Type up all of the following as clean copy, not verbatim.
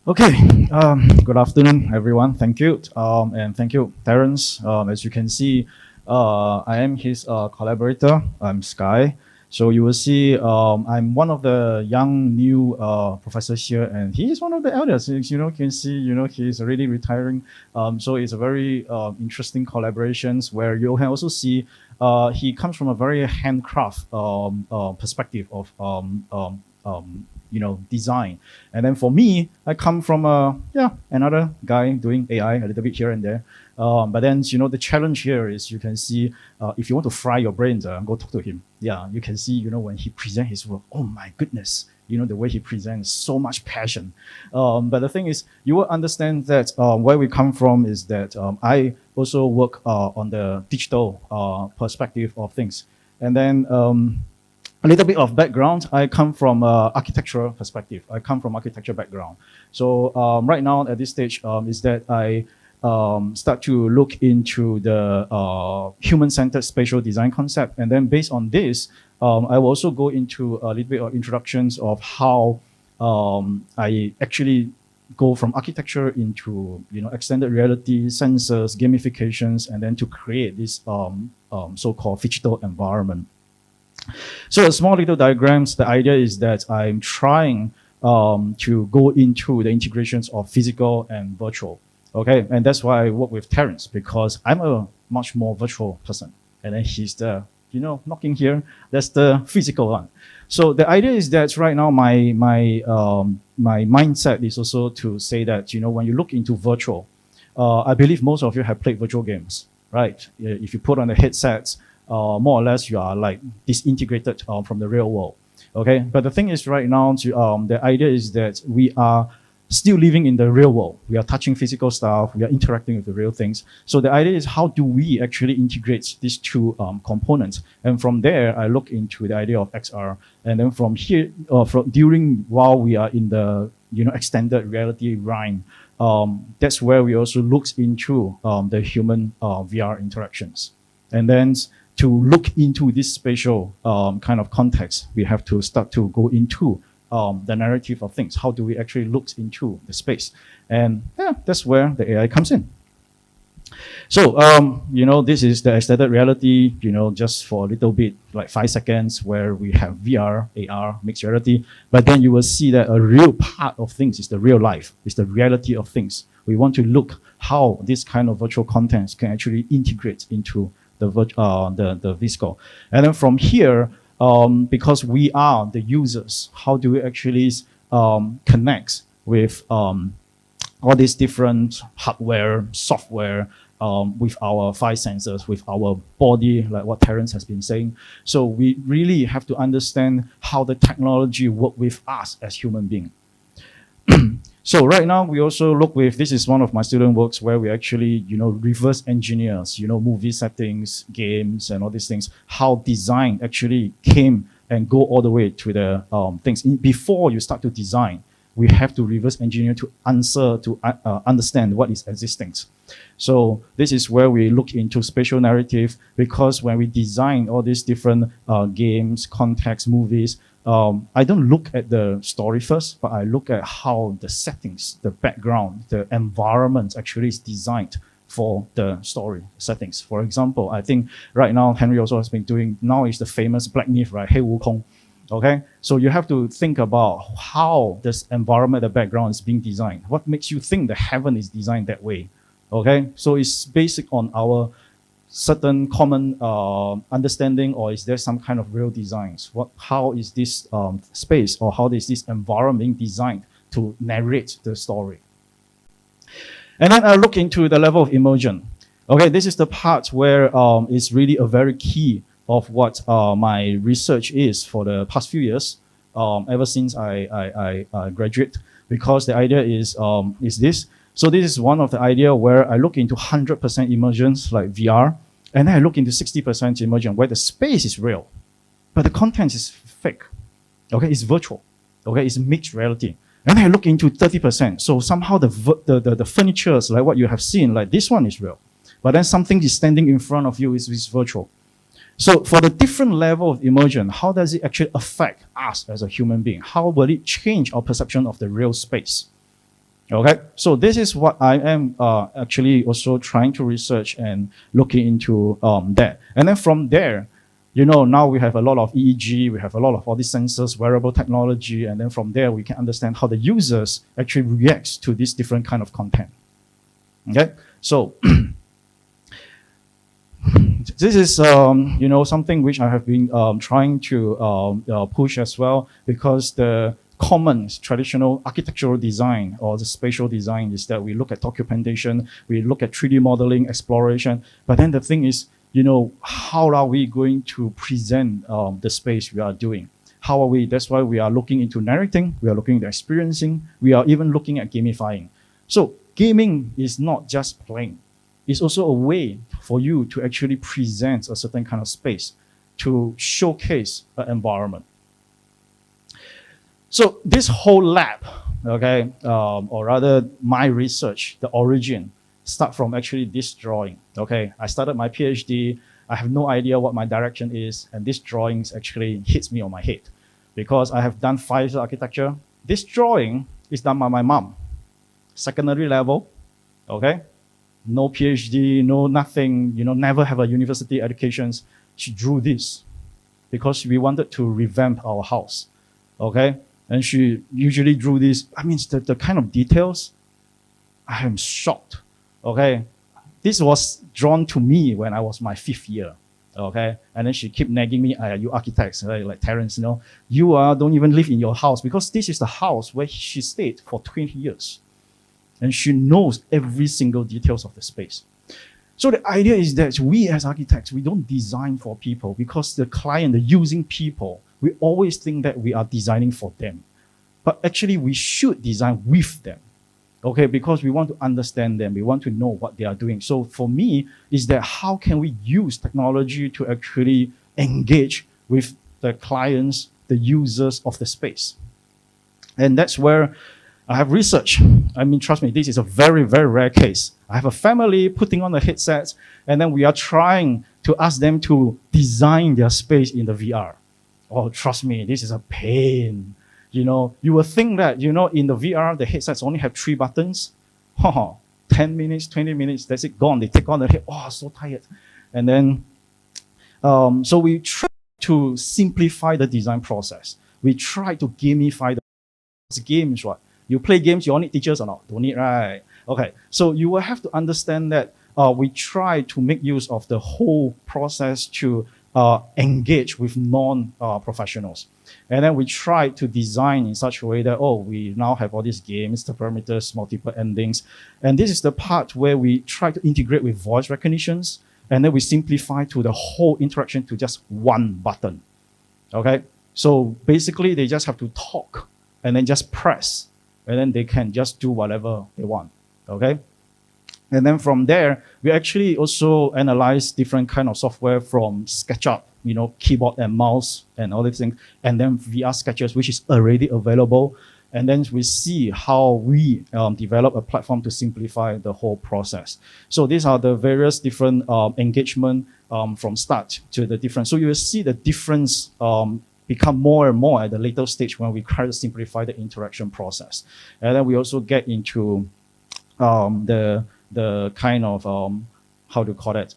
Okay, good afternoon, everyone. Thank you, and thank you, Terence. As you can see, I am his collaborator. I'm Sky. So you will see, I'm one of the young new professors here, and he is one of the elders. You can see, he's already retiring. So it's a very interesting collaborations where you can also see he comes from a very handcraft perspective of design. And then for me, I come from another guy doing AI a little bit here and there. But then, the challenge here is you can see, if you want to fry your brains, go talk to him. Yeah, you can see, when he presents his work, oh my goodness, the way he presents, so much passion. But the thing is, you will understand that where we come from is that I also work on the digital perspective of things. And then, a little bit of background, I come from architectural perspective. I come from architecture background. So right now at this stage is that I start to look into the human-centered spatial design concept. And then based on this, I will also go into a little bit of introductions of how I actually go from architecture into extended reality, sensors, gamifications, and then to create this so-called phygital environment. So a small little diagrams, the idea is that I'm trying to go into the integrations of physical and virtual. Okay, and that's why I work with Terence, because I'm a much more virtual person. And then he's the, knocking here, that's the physical one. So the idea is that right now my mindset is also to say that, when you look into virtual, I believe most of you have played virtual games, right? If you put on the headsets, more or less you are like disintegrated from the real world. Okay, but the thing is right now, the idea is that we are still living in the real world. We are touching physical stuff. We are interacting with the real things. So the idea is, how do we actually integrate these two components? And from there, I look into the idea of XR. And then from here, while we are in the extended reality realm, that's where we also look into the human VR interactions. And then to look into this spatial kind of context, we have to start to go into the narrative of things. How do we actually look into the space? And that's where the AI comes in. So, this is the extended reality, just for a little bit, like 5 seconds, where we have VR, AR, mixed reality. But then you will see that a real part of things is the real life, is the reality of things. We want to look how this kind of virtual contents can actually integrate into the physical. And then from here, because we are the users, how do we actually connect with all these different hardware, software, with our 5 sensors, with our body, like what Terence has been saying. So we really have to understand how the technology works with us as human beings. So right now, we also look with, this is one of my student works where we actually, reverse engineers, movie settings, games, and all these things, how design actually came and go all the way to the things. Before you start to design, we have to reverse engineer to understand what is existing. So this is where we look into spatial narrative, because when we design all these different games, context, movies, I don't look at the story first, but I look at how the settings, the background, the environment actually is designed for the story settings. For example, I think right now, Henry also has been doing, now is the famous Black Myth, right? Hey Wukong. Okay, so you have to think about how this environment, the background is being designed. What makes you think the heaven is designed that way? Okay, so it's basic on our certain common understanding, or is there some kind of real designs? How is this space, or how is this environment being designed to narrate the story? And then I look into the level of immersion. Okay, this is the part where it's really a very key of what my research is for the past few years, ever since I graduate, because the idea is this. So this is one of the idea where I look into 100% immersions like VR, and then I look into 60% immersion where the space is real, but the content is fake. Okay, it's virtual. Okay, it's mixed reality. And then I look into 30%. So somehow the furnitures, like what you have seen, like this one is real, but then something is standing in front of you is virtual. So for the different level of immersion, how does it actually affect us as a human being? How will it change our perception of the real space? Okay, so this is what I am actually also trying to research and looking into that. And then from there, now we have a lot of EEG, we have a lot of all these sensors, wearable technology, and then from there we can understand how the users actually reacts to this different kind of content. Okay, so this is something which I have been trying to push as well, because the common traditional architectural design or the spatial design is that we look at documentation, we look at 3D modeling, exploration, but then the thing is, how are we going to present the space we are doing? How are we? That's why we are looking into narrating, we are looking at experiencing, we are even looking at gamifying. So gaming is not just playing. It's also a way for you to actually present a certain kind of space to showcase an environment. So this whole lab, okay, or rather my research, the origin, start from actually this drawing, okay? I started my PhD, I have no idea what my direction is, and this drawing actually hits me on my head because I have done 5 years of architecture. This drawing is done by my mom, secondary level, okay? No PhD, no nothing, never have a university education. She drew this because we wanted to revamp our house, okay? And she usually drew this. I mean, the kind of details, I am shocked, okay? This was drawn to me when I was my 5th year, okay? And then she kept nagging me, you architects, right? Like Terence, you don't even live in your house, because this is the house where she stayed for 20 years. And she knows every single details of the space. So the idea is that we as architects, we don't design for people, because the client, the using people, we always think that we are designing for them. But actually we should design with them, okay? Because we want to understand them, we want to know what they are doing. So for me, is that how can we use technology to actually engage with the clients, the users of the space? And that's where I have research. I mean, trust me, this is a very, very rare case. I have a family putting on the headsets, and then we are trying to ask them to design their space in the VR. Oh, trust me, this is a pain. You will think that, in the VR, the headsets only have 3 buttons. 10 minutes, 20 minutes, that's it, gone. They take on the head, so tired. And then, so we try to simplify the design process. We try to gamify the games, right? You play games, you all need teachers or not? Don't need, right? Okay, so you will have to understand that we try to make use of the whole process to engage with non-professionals. And then we try to design in such a way that, we now have all these games, the parameters, multiple endings. And this is the part where we try to integrate with voice recognitions, and then we simplify to the whole interaction to just one button, okay? So basically, they just have to talk and then just press, and then they can just do whatever they want, okay? And then from there, we actually also analyze different kind of software from SketchUp, keyboard and mouse and all these things, and then VR sketches, which is already available. And then we see how we develop a platform to simplify the whole process. So these are the various different engagement from start to the different. So you will see the difference become more and more at the later stage when we try to simplify the interaction process. And then we also get into the kind of, how to call it,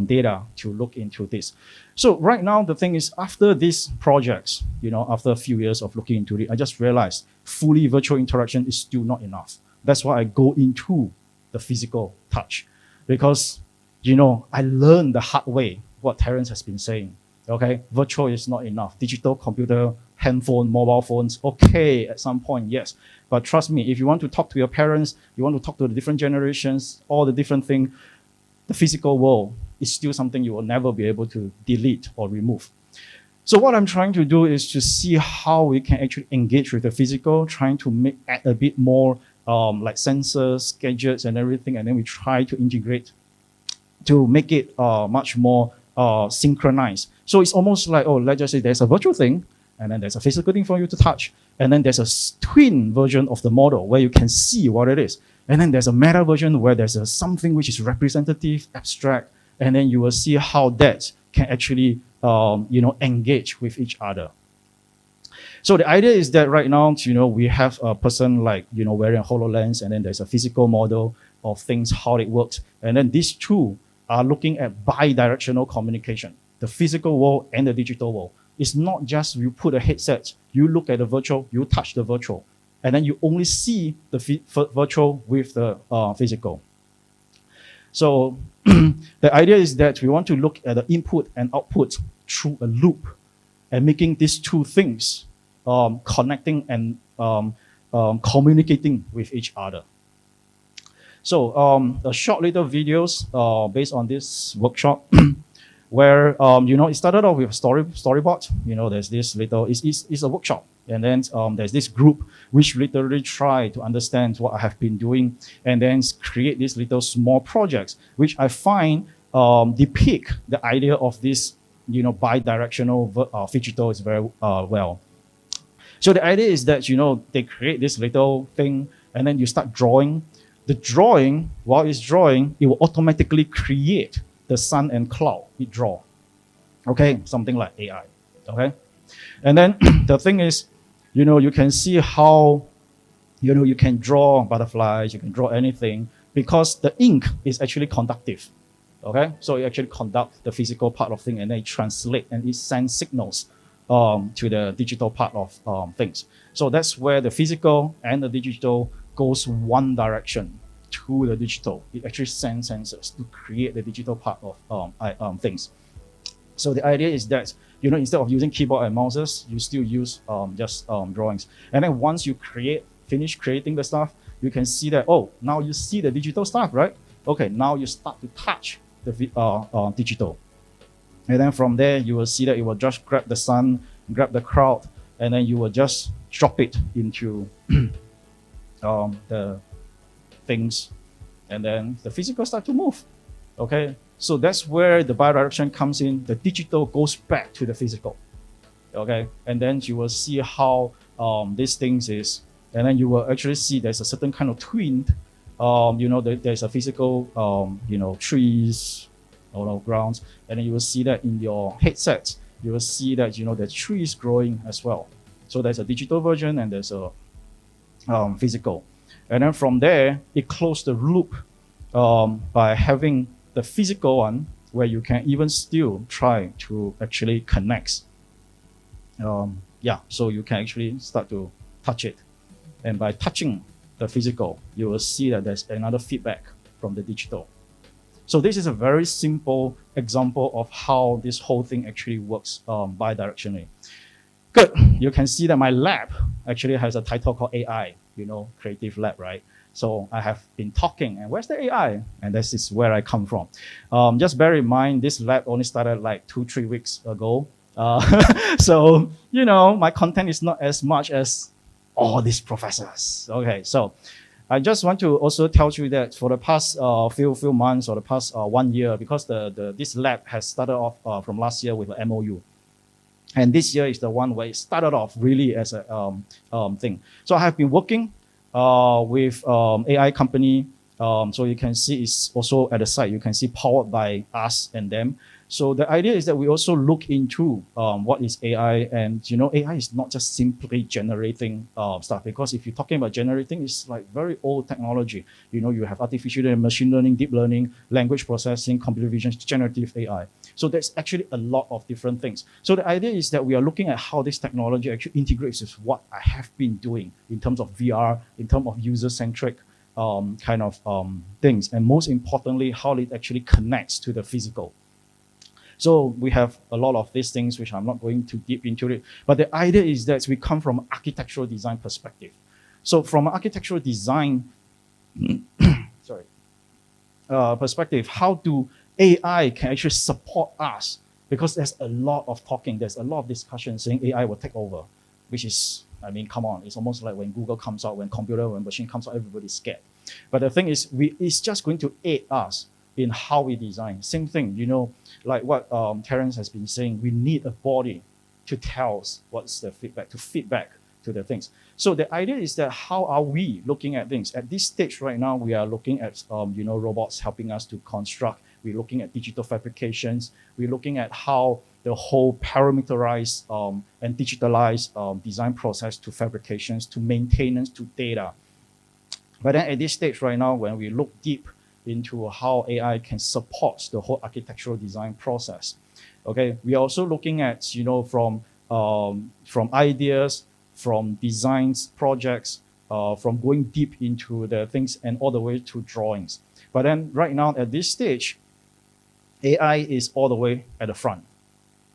data to look into this. So right now, the thing is, after these projects, after a few years of looking into it, I just realized fully virtual interaction is still not enough. That's why I go into the physical touch, because, I learned the hard way what Terence has been saying. Okay, virtual is not enough. Digital, computer, handphone, mobile phones, okay, at some point, yes. But trust me, if you want to talk to your parents, you want to talk to the different generations, all the different things, the physical world is still something you will never be able to delete or remove. So what I'm trying to do is to see how we can actually engage with the physical, trying to add a bit more like sensors, gadgets, and everything, and then we try to integrate to make it much more synchronized. So it's almost like, let's just say there's a virtual thing, and then there's a physical thing for you to touch, and then there's a twin version of the model where you can see what it is. And then there's a meta version where there's something which is representative, abstract, and then you will see how that can actually engage with each other. So the idea is that right now, we have a person like, wearing a HoloLens, and then there's a physical model of things, how it works. And then these two are looking at bi-directional communication, the physical world and the digital world. It's not just you put a headset, you look at the virtual, you touch the virtual, and then you only see the virtual with the physical. So the idea is that we want to look at the input and output through a loop and making these two things connecting and communicating with each other. So a short little videos based on this workshop where, it started off with a storyboard. There's this little, it's a workshop. And then there's this group which literally try to understand what I have been doing and then create these little small projects, which I find depict the idea of this, bi-directional phygital is very well. So the idea is that, they create this little thing and then you start drawing. The drawing, while it's drawing, it will automatically create the sun and cloud it draw. Okay, something like AI. Okay, and then the thing is, you can see how, you can draw butterflies, you can draw anything because the ink is actually conductive. Okay, so it actually conducts the physical part of things and then it translates and it sends signals to the digital part of things. So that's where the physical and the digital goes one direction to the digital. It actually sends sensors to create the digital part of things. So the idea is that, instead of using keyboard and mouses, you still use just drawings. And then once you finish creating the stuff, you can see that, oh, now you see the digital stuff, right? Okay, now you start to touch the digital. And then from there, you will see that it will just grab the sun, grab the crowd, and then you will just drop it into the things, and then the physical start to move. Okay, so that's where the bidirection comes in. The digital goes back to the physical. Okay, and then you will see how these things is, and then you will actually see there's a certain kind of twin. There's a physical, trees, grounds, and then you will see that in your headset. You will see that the tree is growing as well. So there's a digital version and there's a physical. And then from there, it closed the loop by having the physical one where you can even still try to actually connect. So you can actually start to touch it. And by touching the physical, you will see that there's another feedback from the digital. So this is a very simple example of how this whole thing actually works bi-directionally. Good. You can see that my lab actually has a title called AI, creative lab, right? So I have been talking, and where's the AI? And this is where I come from. Just bear in mind, this lab only started like 2-3 weeks ago. So, my content is not as much as all these professors. Okay, so I just want to also tell you that for the past few months or the past 1 year, because this lab has started off from last year with an MOU. And this year is the one where it started off really as a thing. So I have been working with AI company. So you can see it's also at the site. You can see powered by us and them. So the idea is that we also look into what is AI, and AI is not just simply generating stuff, because if you're talking about generating, it's like very old technology. You have artificial and machine learning, deep learning, language processing, computer vision, generative AI. So there's actually a lot of different things. So the idea is that we are looking at how this technology actually integrates with what I have been doing in terms of VR, in terms of user-centric kind of things, and most importantly, how it actually connects to the physical. So we have a lot of these things, which I'm not going too deep into it. But the idea is that we come from an architectural design perspective. So from an architectural design perspective, how do AI can actually support us? Because there's a lot of talking, there's a lot of discussion saying AI will take over, which is, come on, it's almost like when Google comes out, when machine comes out, everybody's scared. But the thing is, it's just going to aid us in how we design. Same thing, like what Terence has been saying, we need a body to tell us what's the feedback, to feedback to the things. So the idea is that how are we looking at things? At this stage right now, we are looking at robots helping us to construct. We're looking at digital fabrications. We're looking at how the whole parameterized and digitalized design process to fabrications, to maintenance, to data. But then at this stage right now, when we look deep into how AI can support the whole architectural design process, okay, we are also looking at, from ideas, from designs, projects, from going deep into the things and all the way to drawings. But then right now at this stage, AI is all the way at the front,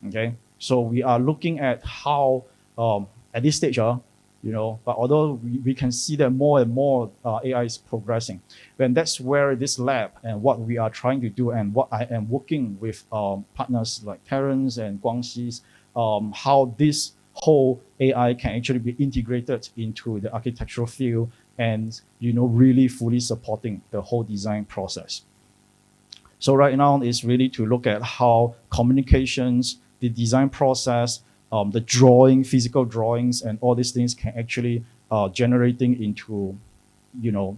okay? So we are looking at how, at this stage, but although we can see that more and more AI is progressing, then that's where this lab and what we are trying to do and what I am working with partners like Terence and Guangxi's, how this whole AI can actually be integrated into the architectural field and, really fully supporting the whole design process. So right now is really to look at how communications, the design process, the drawing, physical drawings, and all these things can actually generating into,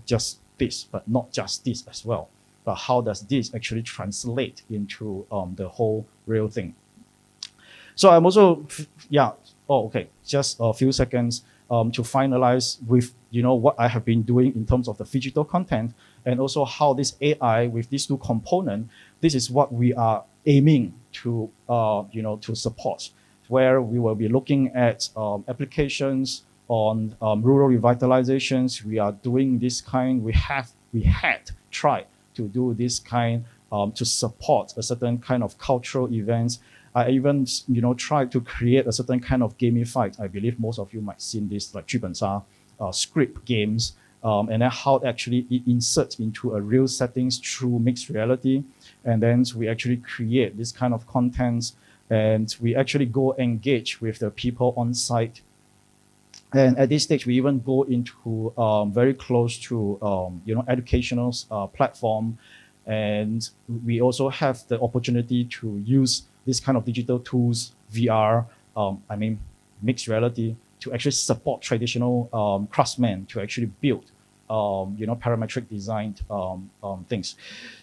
just this, but not just this as well. But how does this actually translate into the whole real thing? So I'm also, just a few seconds to finalize with, what I have been doing in terms of the digital content, and also how this AI with these two components, this is what we are aiming to, to support, where we will be looking at applications on rural revitalizations. We are doing this kind, we had tried to do this kind to support a certain kind of cultural events. I even, tried to create a certain kind of gamified. I believe most of you might have seen this, like 剧本杀, script games, and then how actually it inserts into a real settings through mixed reality. And then we actually create this kind of contents, and we actually go engage with the people on site. And at this stage, we even go into very close to, educational platform. And we also have the opportunity to use this kind of digital tools, VR, mixed reality, to actually support traditional craftsmen to actually build, parametric-designed things.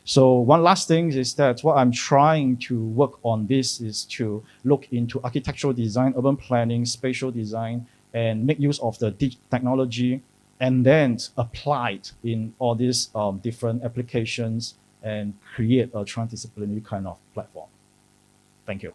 So one last thing is that what I'm trying to work on this is to look into architectural design, urban planning, spatial design, and make use of the technology, and then apply it in all these different applications and create a transdisciplinary kind of platform. Thank you.